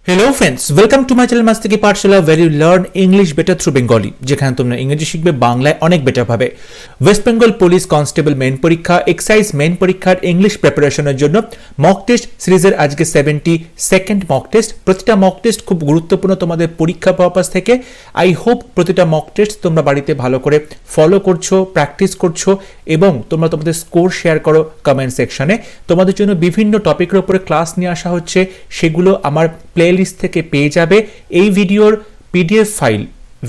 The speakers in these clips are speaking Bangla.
Hello friends, welcome to my channel master কি পাঠশালা where you learn English better through Bengali, যেখানে তোমরা ইংরেজি শিখবে বাংলায় অনেক বেটার ভাবে। West Bengal police constable main পরীক্ষা, এক্সাইজ মেইন পরীক্ষার ইংলিশ প্রিপারেশনের জন্য মক টেস্ট সিরিজের আজকে 72nd মক টেস্ট। প্রতিটা মক টেস্ট খুব গুরুত্বপূর্ণ তোমাদের পরীক্ষা পারপাস থেকে। আই হোপ প্রতিটা মক টেস্ট তোমরা বাড়িতে ভালো করে ফলো করছো, প্র্যাকটিস করছো এবং তোমরা তোমাদের স্কোর শেয়ার করো কমেন্ট সেকশনে। তোমাদের জন্য বিভিন্ন টপিকের উপরে ক্লাস নিয়ে আসা হচ্ছে, সেগুলো আমার প্লেলিস্ট থেকে পেয়ে যাবে। এই ভিডিওর পিডিএফ ফাইল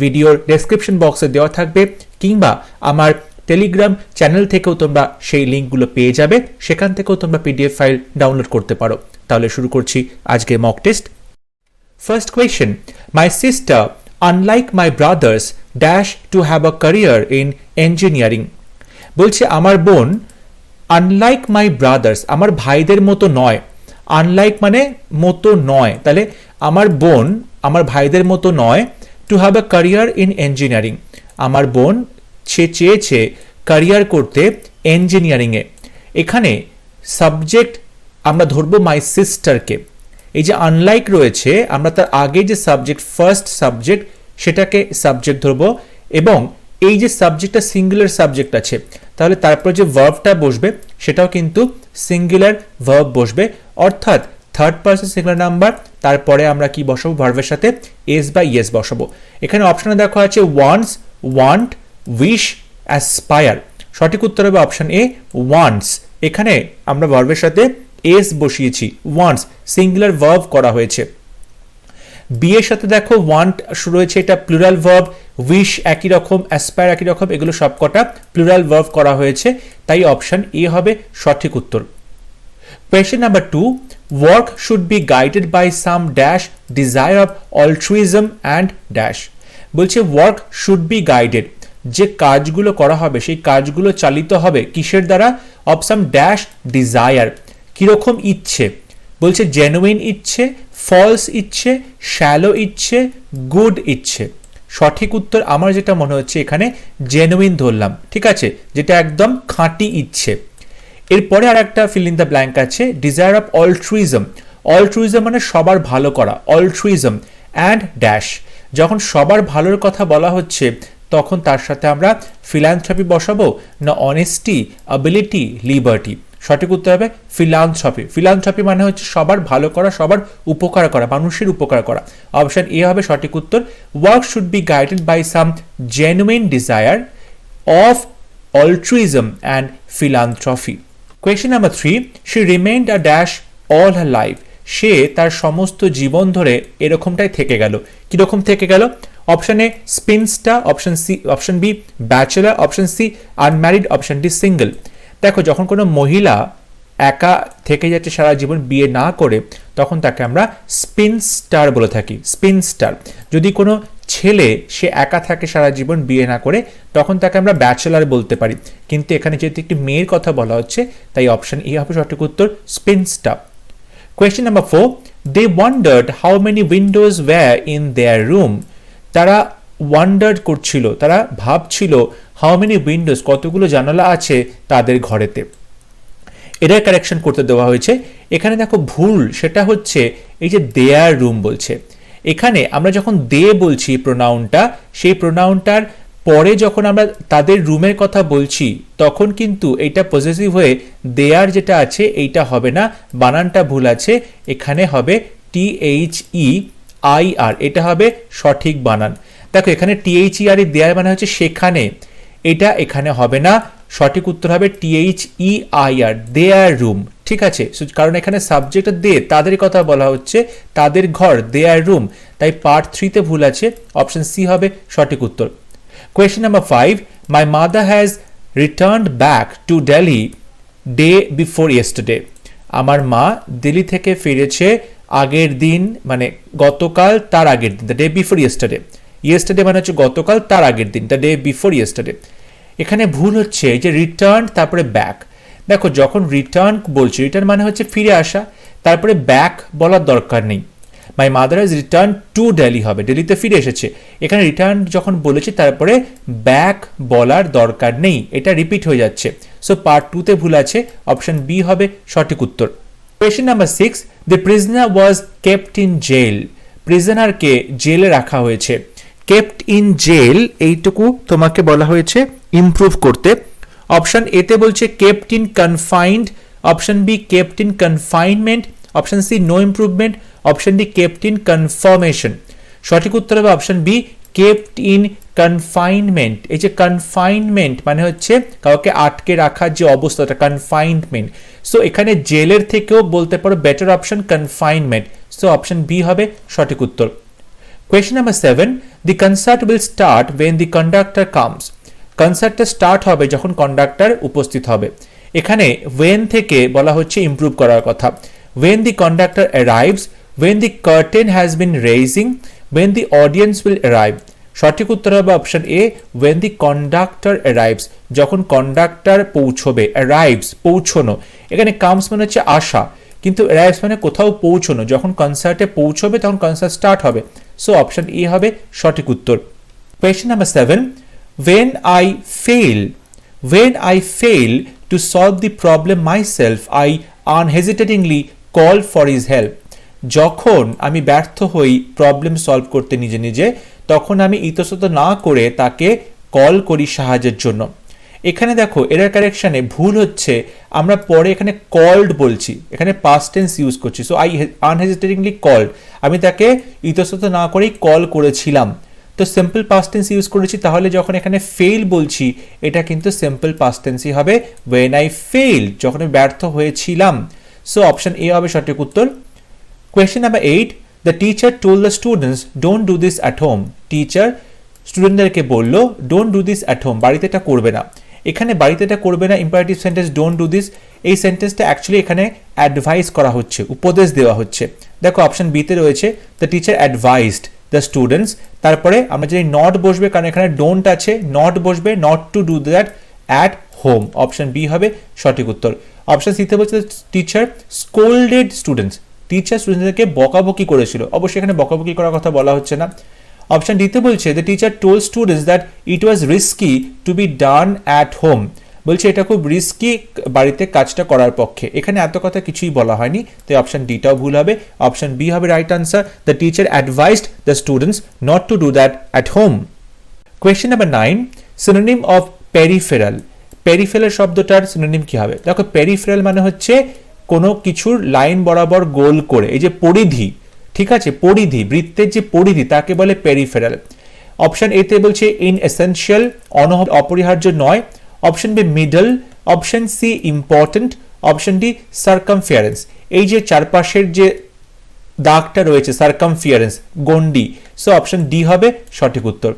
ভিডিওর ডেসক্রিপশন বক্সে দেওয়া থাকবে, কিংবা আমার টেলিগ্রাম চ্যানেল থেকেও তোমরা সেই লিঙ্কগুলো পেয়ে যাবে, সেখান থেকেও তোমরা পিডিএফ ফাইল ডাউনলোড করতে পারো। তাহলে শুরু করছি আজকে mock test. First question, my sister unlike my brothers dash to have a career in engineering. বলছে আমার বোন আনলাইক মাই ব্রাদার্স, আমার ভাইদের মতো নয়। আনলাইক মানে মতো নয়, তাহলে আমার বোন আমার ভাইদের মতো নয়। To have a career in engineering, আমার বোন সে চেয়েছে ক্যারিয়ার করতে ইঞ্জিনিয়ারিংয়ে। এখানে সাবজেক্ট আমরা ধরবো মাই সিস্টারকে। এই যে আনলাইক রয়েছে, আমরা তার আগে যে সাবজেক্ট ফার্স্ট সাবজেক্ট সেটাকে সাবজেক্ট ধরবো, এবং এই যে সাবজেক্টটা সিঙ্গুলার সাবজেক্ট আছে, তাহলে তারপর যে ভার্বটা বসবে সেটাও কিন্তু সিঙ্গুলার ভার্ব বসবে, অর্থাৎ থার্ড পারসন সিঙ্গুলার নাম্বার। তারপরে আমরা কি বসাবো? ভার্বের সাথে এস বা ইয়েস বসাবো। এখানে অপশনে দেখো আছে ওয়ান্টস, ওয়ান্ট, উইশ, অ্যাসপায়ার। সঠিক উত্তর হবে অপশন এ, ওয়ান্টস। এখানে আমরা ভার্বের সাথে এস বসিয়েছি, ওয়ান্টস সিঙ্গুলার ভার্ব করা হয়েছে। বি এর সাথে দেখো ওয়ান্ট রয়েছে, এটা প্লুরাল ভার্ব। উইশ একই রকম, অ্যাসপায়ার একই রকম, এগুলো সবকটা প্লুরাল ভার্ব করা হয়েছে, তাই অপশন এ হবে সঠিক উত্তর। Question number 2, work should be guided by some dash desire of altruism and dash। বলছে work should be guided, যে কাজগুলো করা হবে সেই কাজগুলো চালিত হবে কিসের দ্বারা? of some dash desire, কিরকম ইচ্ছে। বলছে জেনুইন ইচ্ছে, ফলস ইচ্ছে, শ্যালো ইচ্ছে, গুড ইচ্ছে। সঠিক উত্তর আমার যেটা মনে হচ্ছে এখানে জেনুইন ধরলাম, ঠিক আছে, যেটা একদম খাঁটি ইচ্ছে। এরপরে আর একটা ফিল ইন দ্য ব্ল্যাঙ্ক আছে, ডিজায়ার অফ অলট্রুইজম। অলট্রুইজম মানে সবার ভালো করা, অলট্রুইজম অ্যান্ড ড্যাশ। যখন সবার ভালোর কথা বলা হচ্ছে তখন তার সাথে আমরা ফিলান্থ্রপি বসাবো না অনেস্টি, অ্যাবিলিটি, লিবার্টি। সঠিক উত্তর হবে ফিলান্থ্রপি। ফিলান্থ্রপি মানে হচ্ছে সবার ভালো করা, সবার উপকার করা, মানুষের উপকার করা। অপশন এ হবে সঠিক উত্তর। Work should be guided by some genuine desire of altruism and philanthropy. Question number 3, she remained a dash all her life। সে তার সমস্ত জীবন ধরে এরকমটাই থেকে গেল। কিরকম থেকে গেল? Option A spinster, option B bachelor, option C unmarried, option D single. দেখো, যখন কোনো মহিলা একা থেকে যাচ্ছে সারা জীবন বিয়ে না করে, তখন তাকে আমরা স্পিনস্টার বলে থাকি, স্পিনস্টার। যদি কোনো ছেলে সে একা থাকে সারা জীবন বিয়ে না করে, তখন তাকে আমরা ব্যাচেলার বলতে পারি। কিন্তু এখানে যেহেতু একটি মেয়ের কথা বলা হচ্ছে, তাই অপশন এ হবে সঠিক উত্তর, spinster. Question number 4, they wondered how many windows were in their room. তারা ওয়ান্ডার্ড করছিল, তারা ভাবছিল হাউ মেনি উইন্ডোজ, কতগুলো জানালা আছে তাদের ঘরেতে। এটার কারেকশন করতে দেওয়া হয়েছে। এখানে দেখো ভুল, সেটা হচ্ছে এই যে দেয়ার রুম বলছে। এখানে আমরা যখন দে বলছি প্রোনাউনটা, সেই প্রোনাউনটার পরে যখন আমরা তাদের রুমের কথা বলছি, তখন কিন্তু এইটা পজেসিভ হয়ে দেয়ার যেটা আছে এইটা হবে না, বানানটা ভুল আছে। এখানে হবে THEIR, এটা হবে সঠিক বানান। দেখো এখানে THER দেয়ার মানে হচ্ছে সেখানে, এটা এখানে হবে না। সঠিক উত্তর হবে THEIR, দেয়ার রুম, ঠিক আছে। কারণ এখানে সাবজেক্ট দে, তাদের কথা বলা হচ্ছে, তাদের ঘর, দেয়ার রুম, তাই পার্ট 3তে ভুল আছে। অপশন সি হবে সঠিক উত্তর। Question number 5, my mother has returned back to Delhi day before yesterday. আমার মা দিল্লি থেকে ফিরেছে আগের দিন, মানে গতকাল তার আগের দিন, the day before yesterday. Yesterday মানে হচ্ছে গতকাল, তার আগের দিন, দ্য ডে বিফোর ইয়েস্টারডে। এখানে ভুল হচ্ছে যে রিটার্ন তারপরে ব্যাক। দেখো যখন রিটার্ন বলছি, রিটার্ন মানে হচ্ছে ফিরে আসা, তারপরে ব্যাক বলার দরকার নেই। My mother has return to Delhi হবে, দিল্লিতে ফিরে এসেছে। এখানে রিটার্ন যখন বলেছি তারপরে ব্যাক বলার দরকার নেই, এটা রিপিট হয়ে যাচ্ছে। সো পার্ট 2তে ভুল আছে, অপশন বি হবে সঠিক উত্তর। Question number 6, the prisoner was kept in jail. প্রিজনারকে জেলে রাখা হয়েছে। কেপ্ট ইন জেল এইটুকু তোমাকে বলা হয়েছে ইমপ্রুভ করতে। অপশন এতে বলছে kept in confined, option B kept in confinement, option C no improvement, option D kept in confirmation. সঠিক উত্তর হবে option B kept in confinement. এই যে কনফাইনমেন্ট মানে হচ্ছে কাউকে আটকে রাখার যে অবস্থাটা, কনফাইনমেন্ট। সো এখানে জেলের থেকেও বলতে পারো better option confinement. So option B হবে সঠিক উত্তর। Question number 7, the concert will start when the conductor comes. কনসার্টটা স্টার্ট হবে যখন কন্ডাক্টর উপস্থিত হবে। এখানে ওয়েন থেকে বলা হচ্ছে ইমপ্রুভ করার কথা। When the conductor arrives, when the curtain has been raising, when the audience will arrive. সঠিক উত্তর হবে option A when the conductor arrives, যখন কন্ডাক্টর পৌঁছবে। অ্যারাইভস পৌঁছনো, এখানে কামস মানে হচ্ছে আসা, কিন্তু অ্যারাইভস মানে কোথাও পৌঁছনো। যখন কনসার্টে পৌঁছবে তখন কনসার্ট স্টার্ট হবে। সো অপশন এ হবে সঠিক উত্তর। Question number 7, when I fail to solve the problem myself, I unhesitatingly call for his help. যখন আমি ব্যর্থ হই প্রবলেম সলভ করতে নিজে নিজে, তখন আমি ইতস্তত না করে তাকে কল করি সাহায্যের জন্য। এখানে দেখো এরার কারেকশনে ভুল হচ্ছে, আমরা পরে এখানে কল্ড বলছি, এখানে পাস্ট টেন্স ইউজ করছি। সো আই আনহেজিটেটিংলি কল্ড, আমি তাকে ইতস্তত না করেই কল করেছিলাম। তো সিম্পল পাস্ট টেন্স ইউজ করেছি, তাহলে যখন এখানে ফেল বলছি এটা কিন্তু সিম্পল পাস্ট টেন্সই হবে। when I failed, যখন আমি ব্যর্থ হয়েছিলাম। সো অপশন এ হবে সঠিক উত্তর। Question number 8, the teacher told the students don't do this at home. Teacher স্টুডেন্টদেরকে বললো don't do this at home, বাড়িতে এটা করবে না। এখানে বাড়িতে এটা করবে না imperative sentence don't do this, এই সেন্টেন্সটা অ্যাকচুয়ালি এখানে অ্যাডভাইস করা হচ্ছে, উপদেশ দেওয়া হচ্ছে। দেখো অপশন বিতে রয়েছে the teacher advised the students, তারপরে আমরা যদি নট বসবে, কারণ এখানে ডোন্ট আছে, নট বসবে, not to do that at home. Option B হবে সঠিক উত্তর। অপশন সিতে বলছে টিচার স্কোল্ডেড স্টুডেন্টস, টিচার স্টুডেন্টদেরকে বকাবকি করেছিল। অবশ্যই এখানে বকাবকি করার কথা বলা হচ্ছে না। অপশন ডিতে বলছে the teacher told students that it was risky to be done at home, বলছে এটা খুব রিস্কি বাড়িতে কাজটা করার পক্ষে। এখানে এত কথা কিছুই বলা হয়নি, তাই অপশন ডিটাও ভুল হবে। অপশন বি হবে right answer, the teacher advised the students not to do that at home. Question number 9, synonym of peripheral. Peripheral শব্দটার সিনোনিম কি হবে? দেখো পেরিফেরাল মানে হচ্ছে কোনো কিছুর লাইন বরাবর গোল করে, এই যে পরিধি, ঠিক আছে, পরিধি, বৃত্তের যে পরিধি তাকে বলে পেরিফেরাল। অপশন এতে বলছে ইন এসেনশিয়াল, অপরিহার্য নয়। Option B middle, option C important, option D circumference. এই যে চারপাশের যে দাগটা রয়েছে সার্কামফিয়ারেন্স, গন্ডি। সো অপশন ডি হবে সঠিক উত্তর।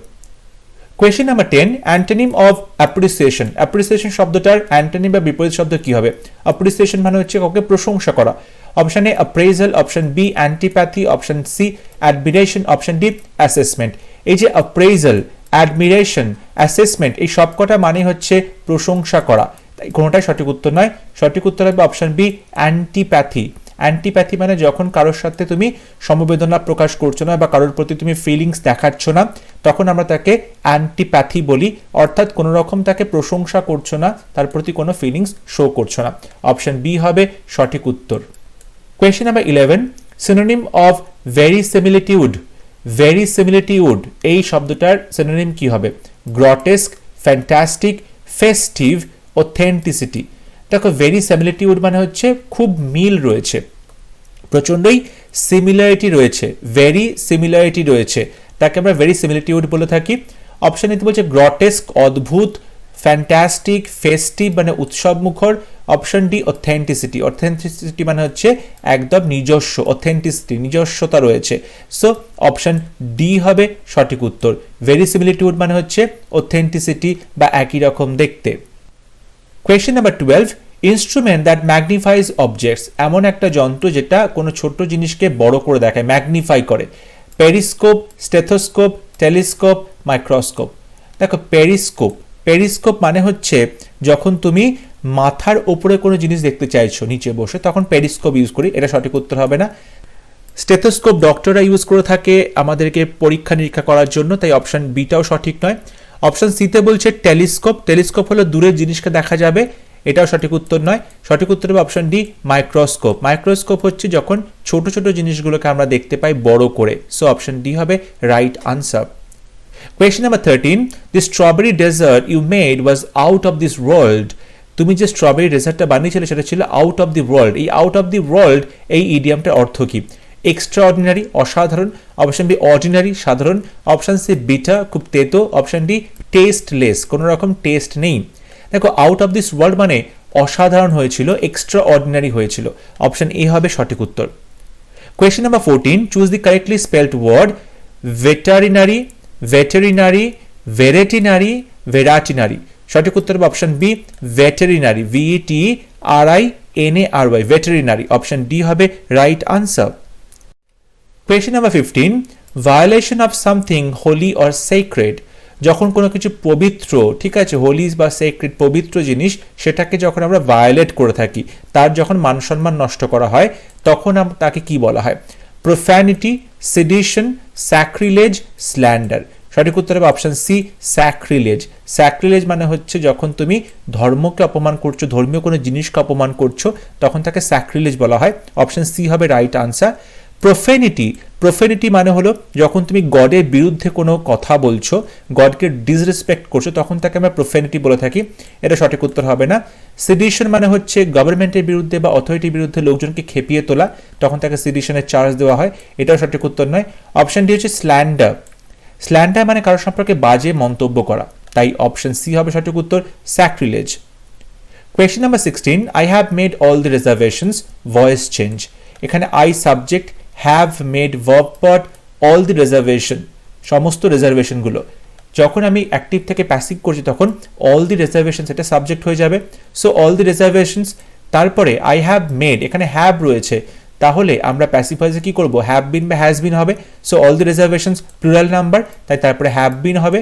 Question number 10, antonym of appreciation. Appreciation শব্দটার অ্যান্টোনিম বা বিপরীত শব্দ কি হবে? অ্যাপ্রিসিয়েশন মানে হচ্ছে কাউকে প্রশংসা করা। Option A appraisal, option B antipathy, option C admiration, option D assessment. এই যে অ্যাপ্রেজাল, অ্যাডমিরেশন, অ্যাসেসমেন্ট এই সবকটা মানে হচ্ছে প্রশংসা করা, তাই কোনোটাই সঠিক উত্তর নয়। সঠিক উত্তর হবে অপশন বি অ্যান্টিপ্যাথি। অ্যান্টিপ্যাথি মানে যখন কারোর সাথে তুমি সমবেদনা প্রকাশ করছো না বা কারোর প্রতি তুমি ফিলিংস দেখাচ্ছ না, তখন আমরা তাকে অ্যান্টিপ্যাথি বলি, অর্থাৎ কোনো রকম তাকে প্রশংসা করছো না, তার প্রতি কোনো ফিলিংস শো করছো না। অপশন বি হবে সঠিক উত্তর। Question number 11, synonym of verisimilitude. Verisimilitude এই শব্দটার সিনোনিম কি হবে? Grotesque, fantastic, festive, authenticity. দেখো ভেরিসিমিলিটিউড মানে হচ্ছে খুব মিল রয়েছে, প্রচণ্ডই সিমিলারিটি রয়েছে, ভেরি সিমিলারিটি রয়েছে, তাকে আমরা ভেরিসিমিলিটিউড বলে থাকি। অপশন এতে বলছে গ্রটেস্ক অদ্ভুত, ফ্যান্টাস্টিক ফেস্টিভ মানে উৎসব মুখর, অপশন ডি অথেন্টিসিটি। অথেন্টিসিটি মানে হচ্ছে একদম নিজস্ব, অথেন্টিসিটি নিজস্বতা রয়েছে। সো অপশন ডি হবে সঠিক উত্তর। ভেরিসিমিলিটিউড মানে হচ্ছে অথেন্টিসিটি বা একই রকম দেখতে। Question number 12, instrument that magnifies objects. এমন একটা যন্ত্র যেটা কোনো ছোট্ট জিনিসকে বড় করে দেখায়, ম্যাগনিফাই করে। Periscope, stethoscope, telescope, microscope. দেখো পেরিস্কোপ, পেরিস্কোপ মানে হচ্ছে যখন তুমি মাথার ওপরে কোনো জিনিস দেখতে চাইছো নিচে বসে, তখন পেরিস্কোপ ইউজ করি, এটা সঠিক উত্তর হবে না। স্টেথোস্কোপ ডক্টররা ইউজ করে থাকে আমাদেরকে পরীক্ষা নিরীক্ষা করার জন্য, তাই অপশন বিটাও সঠিক নয়। অপশন সিতে বলছে টেলিস্কোপ। টেলিস্কোপ হলো দূরের জিনিসকে দেখা যাবে, এটাও সঠিক উত্তর নয়। সঠিক উত্তর হবে অপশন ডি মাইক্রোস্কোপ। মাইক্রোস্কোপ হচ্ছে যখন ছোট ছোট জিনিসগুলোকে আমরা দেখতে পাই বড় করে। সো অপশন ডি হবে right answer. Question number 13. The strawberry dessert you made was out of this world. তুমি যে স্ট্রবেরি ডেজার্টটা বানিয়েছিলে সেটা ছিল আউট অফ দি ওয়ার্ল্ড। এই আউট অফ দি ওয়ার্ল্ড এই ইডিয়ামটার অর্থ কি? এক্সট্রা অর্ডিনারি অসাধারণ, অপশন বি অর্ডিনারি সাধারণ, অপশন সি বিটা খুব তেতো, অপশন ডি টেস্টলেস কোনো রকম টেস্ট নেই। দেখো আউট অফ দিস ওয়ার্ল্ড মানে অসাধারণ হয়েছিল, এক্সট্রা অর্ডিনারি হয়েছিল। অপশন এ হবে সঠিক উত্তর। Question number 14. Choose the correctly spelled word vetarinary, veterinary, veretinary, veratinary. সঠিক উত্তর হবে option B veterinary, VETRINARY, veterinary. Option D হবে right answer. Question number 15. Violation of something holy or sacred. যখন কোনো কিছু পবিত্র, ঠিক আছে, হোলি বা সেক্রেড পবিত্র জিনিস, সেটাকে যখন আমরা ভায়োলেট করে থাকি, তার যখন মান সম্মান নষ্ট করা হয়, তখন তাকে কি বলা হয়? প্রোফ্যানিটি, সেডিশন, স্যাক্রিলেজ, স্ল্যান্ডার। সঠিক উত্তর হবে অপশন সি স্যাক্রিলেজ। স্যাক্রিলেজ মানে হচ্ছে যখন তুমি ধর্মকে অপমান করছো, ধর্মীয় কোনো জিনিসকে অপমান করছো, তখন তাকে স্যাক্রিলেজ বলা হয়। অপশন সি হবে রাইট আনসার। প্রোফেনিটি, প্রোফেনিটি মানে হলো যখন তুমি গডের বিরুদ্ধে কোনো কথা বলছো, গডকে ডিসরেসপেক্ট করছো, তখন তাকে আমরা প্রোফেনিটি বলে থাকি। এটা সঠিক উত্তর হবে না। সেডিশন মানে হচ্ছে গভর্নমেন্টের বিরুদ্ধে বা অথরিটির বিরুদ্ধে লোকজনকে খেপিয়ে তোলা, তখন তাকে সেডিশনের চার্জ দেওয়া হয়। এটাও সঠিক উত্তর নয়। অপশন ডি হচ্ছে স্ল্যান্ডার। স্ল্যান্ডার মানে কারোর সম্পর্কে বাজে মন্তব্য করা, তাই অপশন সি হবে সঠিক উত্তর sacrilege. Question number 16. I have made all the reservations, voice change. এখানে I subject, have made verb part, all the reservation সমস্ত রিজার্ভেশনগুলো। যখন আমি অ্যাক্টিভ থেকে প্যাসিভ করছি তখন অল দি রিজার্ভেশনস এটা সাবজেক্ট হয়ে যাবে। সো অল দি রিজার্ভেশনস, তারপরে আই হ্যাভ মেড, এখানে হ্যাভ রয়েছে, তাহলে আমরা প্যাসিভ ভয়েসে কি করব? হ্যাভ বিন বা হ্যাজ বিন হবে। So all the reservations plural number, তাই তারপরে হ্যাভ বিন হবে।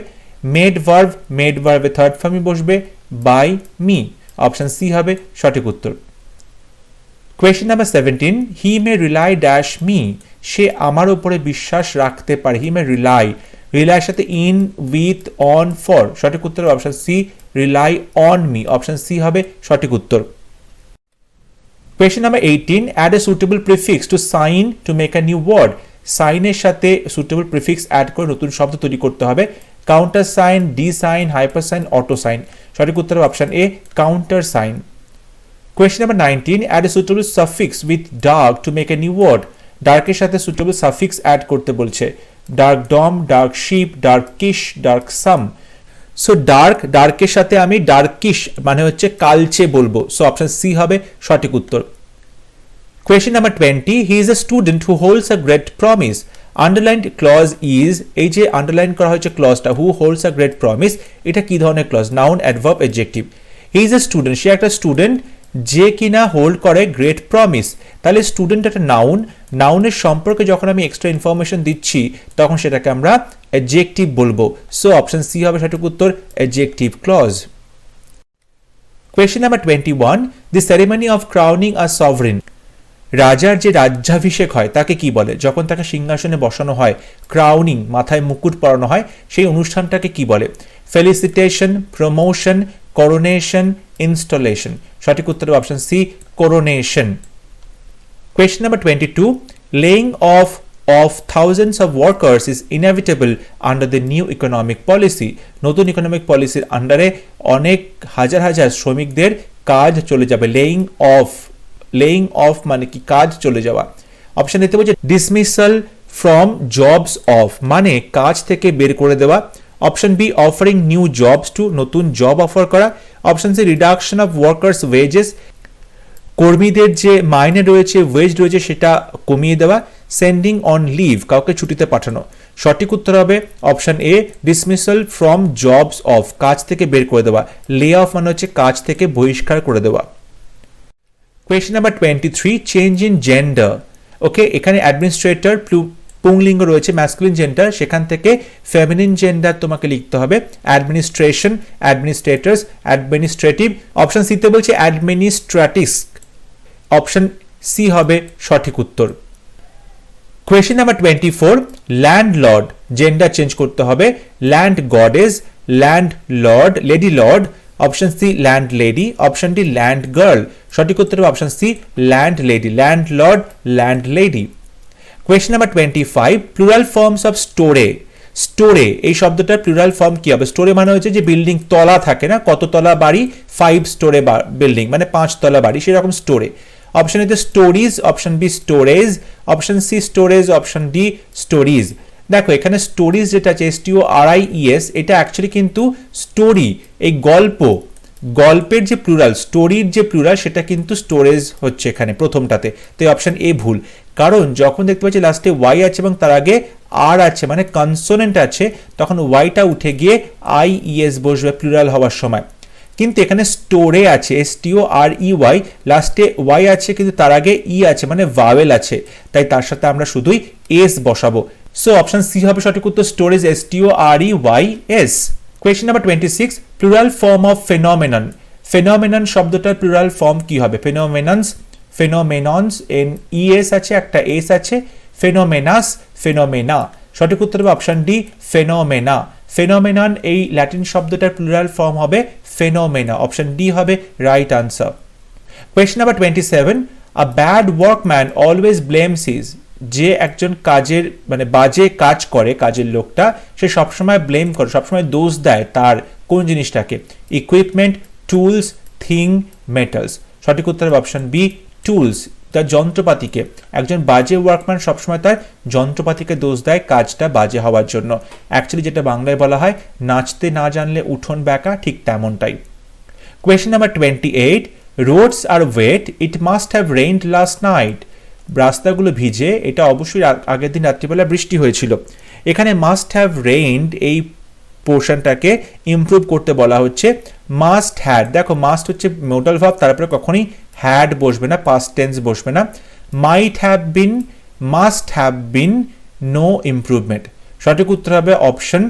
মেড ভার্বে থার্ড ফর্মে বসবে বাই মি। অপশন সি হবে সঠিক উত্তর। Question number 17. হি মে রিলাই ড্যাশ মি। সে আমার উপরে বিশ্বাস রাখতে পারে। হি মে রিলাই, রিলাইয়ের সাথে ইন, উইথ, অন, ফর। সঠিক উত্তর option C rely on me. Option C হবে সঠিক উত্তর। Question number 18. Add a suitable prefix to sign to make a new word. সাইনের সাথে সুটেবল প্রিফিক্স অ্যাড করে নতুন শব্দ তৈরি করতে হবে। Counter sign, de sign, hyper sign, auto sign. সঠিক উত্তর option A counter sign. Question number 19. Add a suitable suffix with dark to make a new word. ডার্কের সাথে সুটেবল সাফিক্স অ্যাড করতে বলছে। Darkdom, darkship, darkish, darksome. So ডার্কের সাথে আমি ডার্কিশ মানে হচ্ছে কালচে বলবো। সো অপশন সি হবে সঠিক উত্তর। Question number 20. He is a student who holds a great promise. Underlined clause is, এই যে আন্ডারলাইন করা হয়েছে ক্লজটা, who holds a great promise, এটা কি ধরনের clause? Noun, adverb, adjective. He is a student, সে একটা স্টুডেন্ট যে কিনা হোল্ড করে গ্রেট প্রমিস। তাহলে স্টুডেন্ট একটা নাউন, নাউনের সম্পর্কে যখন আমি এক্সট্রা ইনফরমেশন দিচ্ছি তখন সেটাকে আমরা অ্যাডজেক্টিভ বলবো। সো অপশন সি হবে সঠিক উত্তর adjective clause. Question number 21. The ceremony of crowning a sovereign. রাজার যে রাজ্যাভিষেক হয় তাকে কি বলে? যখন তাকে সিংহাসনে বসানো হয়, ক্রাউনিং মাথায় মুকুট পরানো হয়, সেই অনুষ্ঠানটাকে কি বলে? Felicitation, promotion, coronation, installation. সঠিক উত্তর option C coronation. Question number 22. Laying off thousands of workers is inevitable under the new economic policy. নতুন ইকোনমিক পলিসির আন্ডারে অনেক হাজার হাজার শ্রমিকদের কাজ চলে যাবে। লেইং অফ মানে কি? কাজ চলে যাওয়া। অপশন দিতে বলছে ডিসমিসাল ফ্রম জবস অফ মানে কাজ থেকে বের করে দেওয়া। Option B offering new jobs to, নতুন জব অফার করা। Option C reduction of workers wages, কর্মীদের যে মাইনে রয়েছে, ওয়েজ রয়েছে সেটা কমিয়ে দেওয়া। সেন্ডিং অন লিভ, কাউকে ছুটিতে পাঠানো। সঠিক উত্তর হবে option A dismissal from jobs of, কাজ থেকে বের করে দেওয়া। লে অফ মানে হচ্ছে কাজ থেকে বহিষ্কার করে দেওয়া। Question number 23. Change in gender. Okay, এখানে অ্যাডমিনিস্ট্রেটর পুংলিঙ্গ রয়েছে, ম্যাসকুলিন জেন্ডার, সেখান থেকে ফেমিনিন জেন্ডার তোমাকে লিখতে হবে। Administration, administrators, administrative. অপশন সিতে বলছে অ্যাডমিনিস্ট্রাটিক্স। অপশন সি হবে সঠিক উত্তর। Question number 24. Landlord, gender change করতে হবে। Land goddess, land lord, lady lord, option C land lady, option D land girl. সঠিক উত্তর হবে option C land lady, land lord, land lady. Question number 25, plural forms of storey. Storey এই শব্দটার প্লুরাল ফর্ম কি হবে? স্টোরে মানে হচ্ছে যে বিল্ডিং তলা থাকে না, কত তলা বাড়ি, 5 স্টোরে বিল্ডিং মানে 5 তলা বাড়ি, সেরকম স্টোরে। অপশন এতে stories, option B storeys, option C storeys, option D stories. দেখো এখানে স্টোরিজ যেটা আছে STORIES, এটা অ্যাকচুয়ালি কিন্তু স্টোরি, এই গল্প, গল্পের যে প্লুরাল, স্টোরির যে প্লুরাল সেটা কিন্তু স্টোরেজ হচ্ছে এখানে প্রথমটাতে। তো এই অপশন এ ভুল, কারণ যখন দেখতে পাচ্ছি লাস্টে ওয়াই আছে এবং তার আগে আর আছে মানে কনসোনেন্ট আছে, তখন ওয়াইটা উঠে গিয়ে IES বসবে প্লুরাল হওয়ার সময়। কিন্তু এখানে স্টোরে আছে STOREY, লাস্টে ওয়াই আছে কিন্তু তার আগে ই আছে মানে ভাওয়েল আছে, তাই তার সাথে আমরা শুধুই এস বসাবো। সো অপশন সি হবে সঠিক উত্তর, storage STOREYS। Question number 26, plural form of phenomenon. Phenomenon শব্দটার প্লুরাল ফর্ম কি হবে? ফেনোমেননস, ফেনোমেননস, ES আছে, একটা এস আছে, ফেনোমেনাস, ফেনোমেনা। সঠিক উত্তর হবে অপশন ডি ফেনোমেনা। ফেনোমেনন এই ল্যাটিন শব্দটার প্লুরাল ফর্ম হবে ফেনোমেনা, অপশন ডি হবে right answer. Question number 27, a bad workman always blames his. যে একজন কাজের মানে বাজে কাজ করে, কাজের লোকটা, সে সবসময় ব্লেম করে, সবসময় দোষ দেয় তার কোন জিনিসটাকে? Equipment, tools, thing, metals. সঠিক উত্তর হবে অপশন বি টুলস, তার যন্ত্রপাতিকে। একজন বাজে ওয়ার্কম্যান সবসময় তার যন্ত্রপাতিকে দোষ দেয় কাজটা বাজে হওয়ার জন্য। অ্যাকচুয়ালি যেটা বাংলায় বলা হয় নাচতে না জানলে উঠোন ব্যাকা, ঠিক তেমনটাই। Question number 28, roads are wet, it must have rained last night. রাস্তাগুলো ভিজে, এটা অবশ্যই আগের দিন রাত্রিবেলা বৃষ্টি হয়েছিল। এখানে মাস্ট হ্যাভ রেইনড এই পোর্শনটাকে ইমপ্রুভ করতে বলা হচ্ছে মাস্ট হ্যাড। দেখো মাস্ট হচ্ছে মোডাল ভার্ব, তারপরে কখনই হ্যাড বসবে না, পাস্ট টেন্স বসবে না। Might have been, must have been, no improvement. সঠিক উত্তর হবে option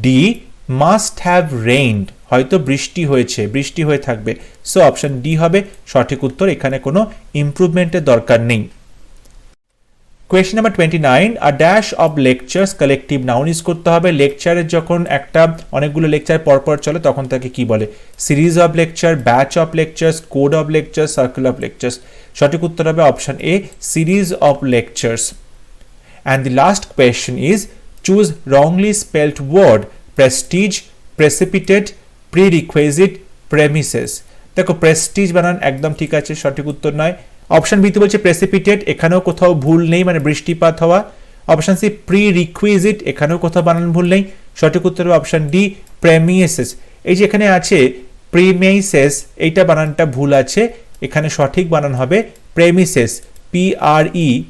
D must have rained, হয়তো বৃষ্টি হয়েছে, বৃষ্টি হয়ে থাকবে। সো অপশন ডি হবে সঠিক উত্তর, এখানে কোনো ইমপ্রুভমেন্টের দরকার নেই। Question number 29, a dash of lectures collective noun use করতে হবে। লেকচারের যখন একটা অনেকগুলো লেকচার পরপর চলে তখন তাকে কি বলে? Series of lecture, batch of lectures, code of lectures, circle of lectures. সঠিক উত্তর হবে option A series of lectures. And the last question is choose wrongly spelled word, prestige, precipitated, prerequisite, premises. দেখো প্রেস্টিজ বানান একদম ঠিক আছে, সঠিক উত্তর নয়। অপশন বিতে বলছে প্রেসিপিটেড, এখানেও কোথাও ভুল নেই মানে বৃষ্টিপাত হওয়া। অপশন সি প্রিরিকুইজিট, এখানেও কোথাও বানান ভুল নেই, সঠিক উত্তর হবে অপশন ডি প্রেমিসেস। এই যে এখানে আছে প্রিমেইসেস, এইটা বানানটা ভুল আছে, এখানে সঠিক বানান হবে premises, PREMISES,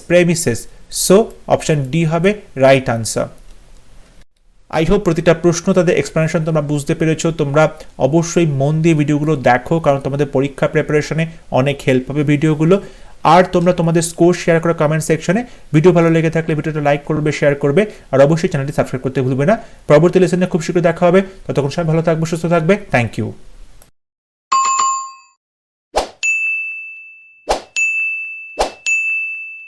premises. So option D হবে রাইট আনসার। আই হোপ প্রতিটা প্রশ্ন তাদের এক্সপ্লেনেশন তোমরা বুঝতে পেরেছো। তোমরা অবশ্যই মন দিয়ে ভিডিওগুলো দেখো, কারণ তোমাদের পরীক্ষা প্রিপারেশনে অনেক হেল্প হবে ভিডিওগুলো। আর তোমরা তোমাদের স্কোর শেয়ার করো কমেন্ট সেকশনে। ভিডিও ভালো লেগে থাকলে ভিডিওটা লাইক করবে, শেয়ার করবে, আর অবশ্যই চ্যানেলটি সাবস্ক্রাইব করতে ভুলবে না। পরবর্তী লেসনে খুব শীঘ্রই দেখা হবে, ততক্ষণ সবাই ভালো থাকবে, সুস্থ থাকবে। Thank you.